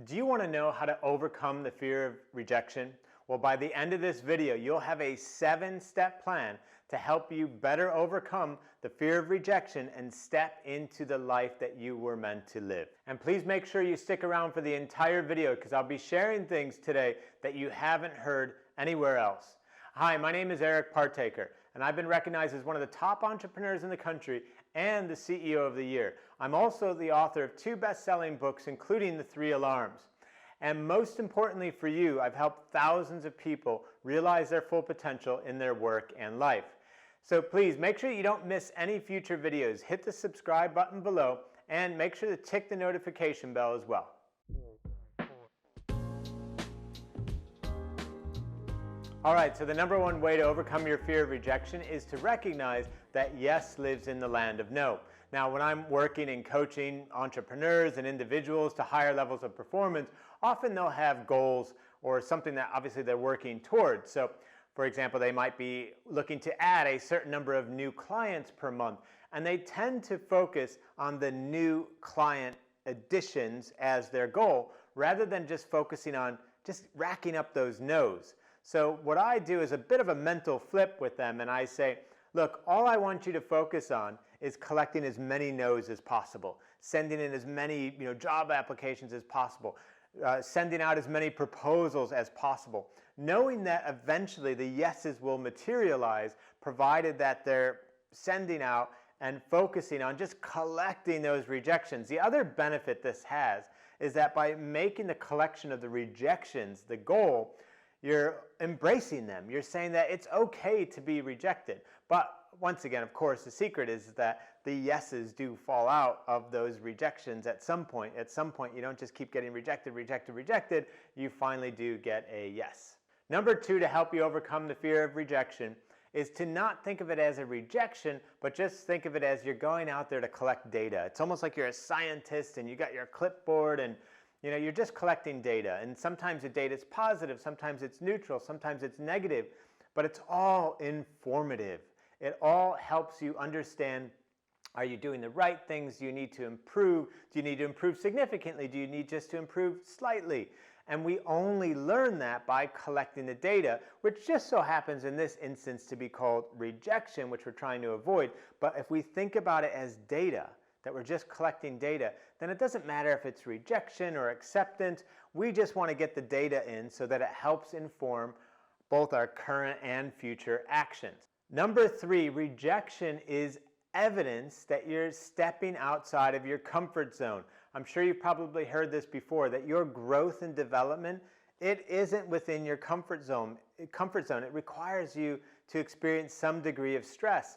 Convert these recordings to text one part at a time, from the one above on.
Do you want to know how to overcome the fear of rejection? Well, by the end of this video, you'll have a 7-step plan to help you better overcome the fear of rejection and step into the life that you were meant to live. And please make sure you stick around for the entire video because I'll be sharing things today that you haven't heard anywhere else. Hi, my name is Eric Partaker, and I've been recognized as one of the top entrepreneurs in the country and the CEO of the year. I'm also the author of 2 best-selling books, including The 3 Alarms. And most importantly for you, I've helped thousands of people realize their full potential in their work and life. So please make sure you don't miss any future videos. Hit the subscribe button below and make sure to tick the notification bell as well. All right, so the number one way to overcome your fear of rejection is to recognize that yes lives in the land of no. Now, when I'm working and coaching entrepreneurs and individuals to higher levels of performance, often they'll have goals or something that obviously they're working towards. So, for example, they might be looking to add a certain number of new clients per month, and they tend to focus on the new client additions as their goal, rather than just focusing on just racking up those no's. So what I do is a bit of a mental flip with them, and I say, look, all I want you to focus on is collecting as many no's as possible, sending in as many job applications as possible, sending out as many proposals as possible, knowing that eventually the yeses will materialize, provided that they're sending out and focusing on just collecting those rejections. The other benefit this has is that by making the collection of the rejections the goal, you're embracing them. You're saying that it's okay to be rejected. But once again, of course, the secret is that the yeses do fall out of those rejections at some point. At some point, you don't just keep getting rejected, rejected, rejected. You finally do get a yes. Number 2, to help you overcome the fear of rejection, is to not think of it as a rejection, but just think of it as you're going out there to collect data. It's almost like you're a scientist and you got your clipboard and you're just collecting data, and sometimes the data is positive, sometimes it's neutral, sometimes it's negative, but it's all informative. It all helps you understand, are you doing the right things? Do you need to improve? Do you need to improve significantly? Do you need just to improve slightly? And we only learn that by collecting the data, which just so happens in this instance to be called rejection, which we're trying to avoid. But if we think about it as data, that we're just collecting data, then it doesn't matter if it's rejection or acceptance. We just want to get the data in so that it helps inform both our current and future actions. Number 3, rejection is evidence that you're stepping outside of your comfort zone. I'm sure you've probably heard this before, that your growth and development, it isn't within your comfort zone. It requires you to experience some degree of stress.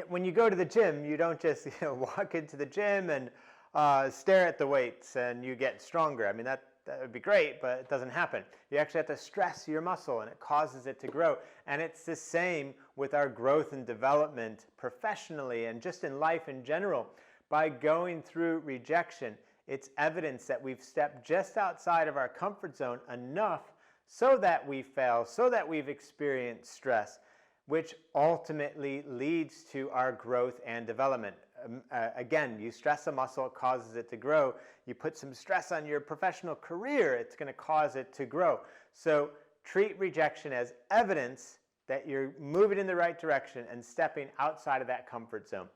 When you go to the gym, you don't just walk into the gym and stare at the weights and you get stronger. I mean, that would be great, but it doesn't happen. You actually have to stress your muscle and it causes it to grow. And it's the same with our growth and development professionally and just in life in general. By going through rejection, it's evidence that we've stepped just outside of our comfort zone enough so that we fail, so that we've experienced stress, which ultimately leads to our growth and development. Again, you stress a muscle, it causes it to grow. You put some stress on your professional career, it's going to cause it to grow. So treat rejection as evidence that you're moving in the right direction and stepping outside of that comfort zone.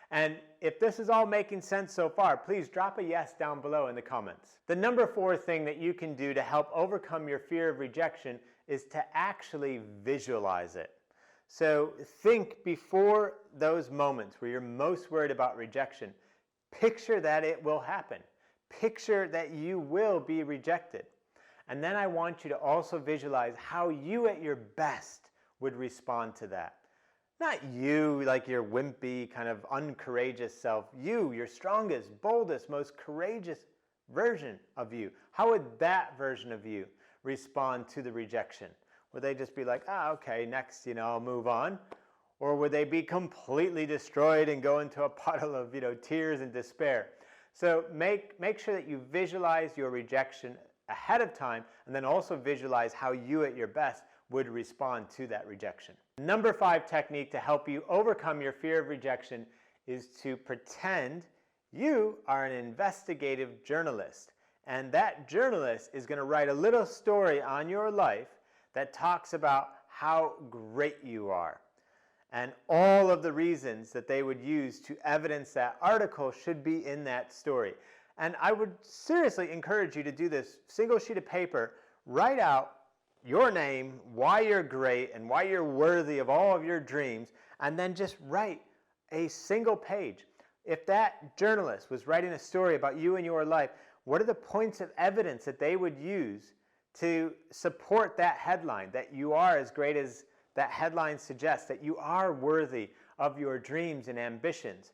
And if this is all making sense so far, please drop a yes down below in the comments. The number 4 thing that you can do to help overcome your fear of rejection is to actually visualize it. So think before those moments where you're most worried about rejection, picture that it will happen. Picture that you will be rejected. And then I want you to also visualize how you at your best would respond to that. Not you like your wimpy, kind of uncourageous self. You, your strongest, boldest, most courageous version of you. How would that version of you respond to the rejection? Would they just be like, okay, next, I'll move on? Or would they be completely destroyed and go into a puddle of, tears and despair? So make sure that you visualize your rejection ahead of time, and then also visualize how you at your best would respond to that rejection. Number 5 technique to help you overcome your fear of rejection is to pretend you are an investigative journalist. And that journalist is going to write a little story on your life that talks about how great you are and all of the reasons that they would use to evidence that article should be in that story. And I would seriously encourage you to do this. Single sheet of paper, write out your name, why you're great, and why you're worthy of all of your dreams, and then just write a single page. If that journalist was writing a story about you and your life, what are the points of evidence that they would use to support that headline, that you are as great as that headline suggests, that you are worthy of your dreams and ambitions?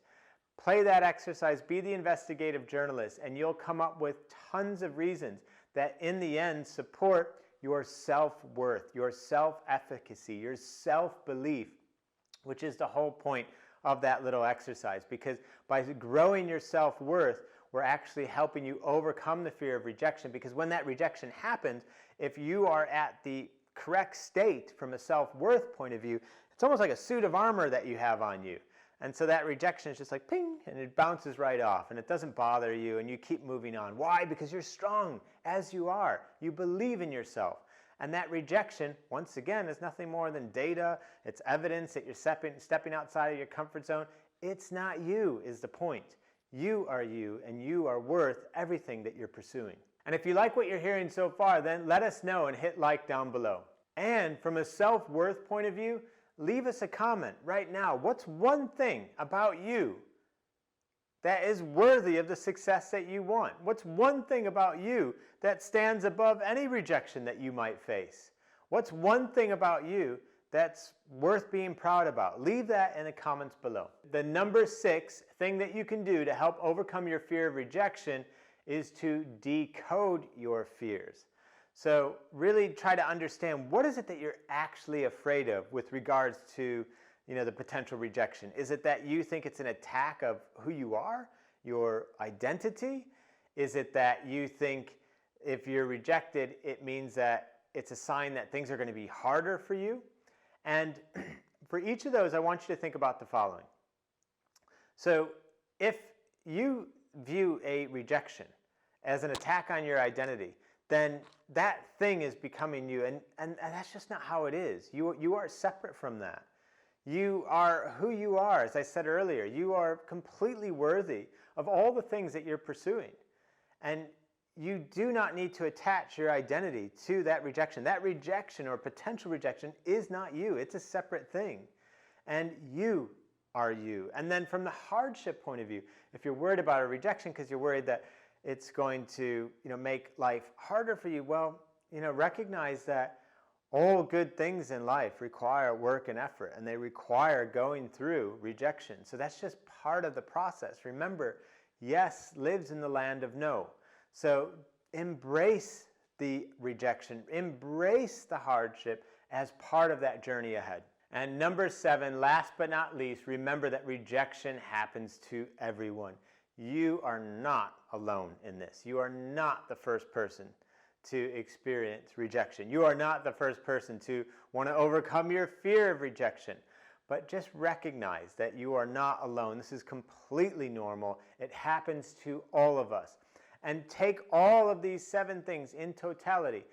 Play that exercise, be the investigative journalist, and you'll come up with tons of reasons that in the end support your self-worth, your self-efficacy, your self-belief, which is the whole point of that little exercise. Because by growing your self-worth, we're actually helping you overcome the fear of rejection. Because when that rejection happens, if you are at the correct state from a self-worth point of view, it's almost like a suit of armor that you have on you. And so that rejection is just like ping, and it bounces right off, and it doesn't bother you, and you keep moving on. Why? Because you're strong as you are. You believe in yourself. And that rejection, once again, is nothing more than data. It's evidence that you're stepping outside of your comfort zone. It's not you is the point. You are you, and you are worth everything that you're pursuing. And if you like what you're hearing so far, then let us know and hit like down below. And from a self-worth point of view, leave us a comment right now. What's one thing about you that is worthy of the success that you want? What's one thing about you that stands above any rejection that you might face? What's one thing about you that's worth being proud about? Leave that in the comments below. The number 6 thing that you can do to help overcome your fear of rejection is to decode your fears. So really try to understand, what is it that you're actually afraid of with regards to, the potential rejection? Is it that you think it's an attack of who you are, your identity? Is it that you think if you're rejected, it means that it's a sign that things are going to be harder for you? And for each of those, I want you to think about the following. So if you view a rejection as an attack on your identity, then that thing is becoming you, and that's just not how it is. You are separate from that. You are who you are. As I said earlier, you are completely worthy of all the things that you're pursuing. And you do not need to attach your identity to that rejection. That rejection or potential rejection is not you. It's a separate thing. And you are you. And then from the hardship point of view, if you're worried about a rejection because you're worried that it's going to make life harder for you, well, recognize that all good things in life require work and effort, and they require going through rejection. So that's just part of the process. Remember, yes lives in the land of no. So embrace the rejection, embrace the hardship as part of that journey ahead. And number 7, last but not least, remember that rejection happens to everyone. You are not alone in this. You are not the first person to experience rejection. You are not the first person to want to overcome your fear of rejection. But just recognize that you are not alone. This is completely normal. It happens to all of us. And take all of these 7 things in totality,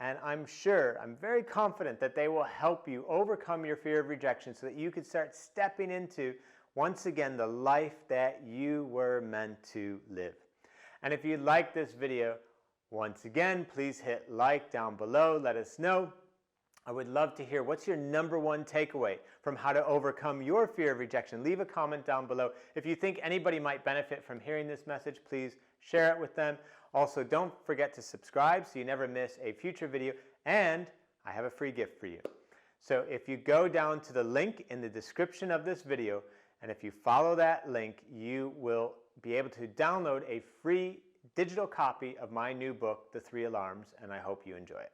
and I'm very confident that they will help you overcome your fear of rejection so that you can start stepping into, once again, the life that you were meant to live. And if you like this video, once again, please hit like down below. Let us know. I would love to hear, what's your number 1 takeaway from how to overcome your fear of rejection? Leave a comment down below. If you think anybody might benefit from hearing this message, please share it with them. Also, don't forget to subscribe so you never miss a future video. And I have a free gift for you. So if you go down to the link in the description of this video, and if you follow that link, you will be able to download a free digital copy of my new book, The 3 Alarms, and I hope you enjoy it.